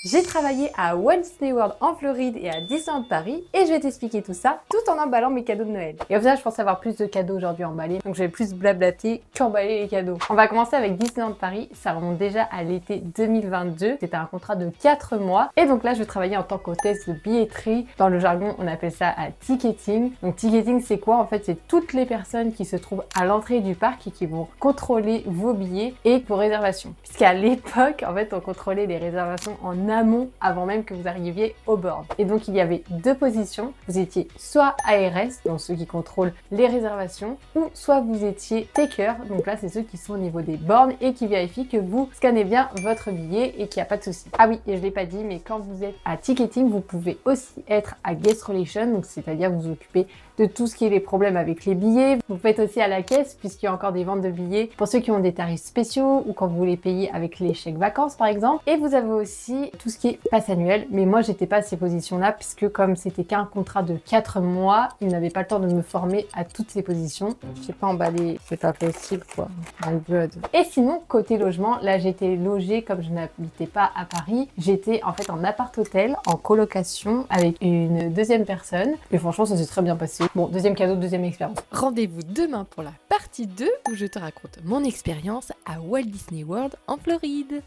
J'ai travaillé à Walt Disney World en Floride et à Disneyland Paris et je vais t'expliquer tout ça tout en emballant mes cadeaux de Noël. Et au final, je pensais avoir plus de cadeaux aujourd'hui emballés, donc je vais plus blablater qu'emballer les cadeaux. On va commencer avec Disneyland Paris, ça remonte déjà à l'été 2022, c'était un contrat de 4 mois et donc là je vais travailler en tant qu'hôtesse de billetterie. Dans le jargon, on appelle ça à ticketing. Donc ticketing, c'est quoi? En fait, c'est toutes les personnes qui se trouvent à l'entrée du parc et qui vont contrôler vos billets et vos réservations. Puisqu'à l'époque, en fait, on contrôlait les réservations en amont avant même que vous arriviez au board. Et donc il y avait deux positions. Vous étiez soit ARS, donc ceux qui contrôlent les réservations, ou soit vous étiez taker, donc là c'est ceux qui sont au niveau des bornes et qui vérifient que vous scannez bien votre billet et qu'il n'y a pas de souci. Ah oui, et je l'ai pas dit, mais quand vous êtes à ticketing, vous pouvez aussi être à guest relation, donc c'est-à-dire vous occuper de tout ce qui est les problèmes avec les billets. Vous faites aussi à la caisse puisqu'il y a encore des ventes de billets pour ceux qui ont des tarifs spéciaux ou quand vous voulez payer avec les chèques vacances par exemple. Et vous avez aussi tout ce qui est passe annuel, mais moi j'étais pas à ces positions-là puisque comme c'était qu'un contrat de 4 mois, ils n'avaient pas le temps de me former à toutes ces positions. Je sais pas emballer, c'est pas possible quoi. My God. Et sinon, côté logement, là j'étais logée comme je n'habitais pas à Paris. J'étais en fait en appart-hôtel, en colocation avec une deuxième personne. Et franchement, ça s'est très bien passé. Bon, deuxième cadeau, deuxième expérience. Rendez-vous demain pour la partie 2 où je te raconte mon expérience à Walt Disney World en Floride.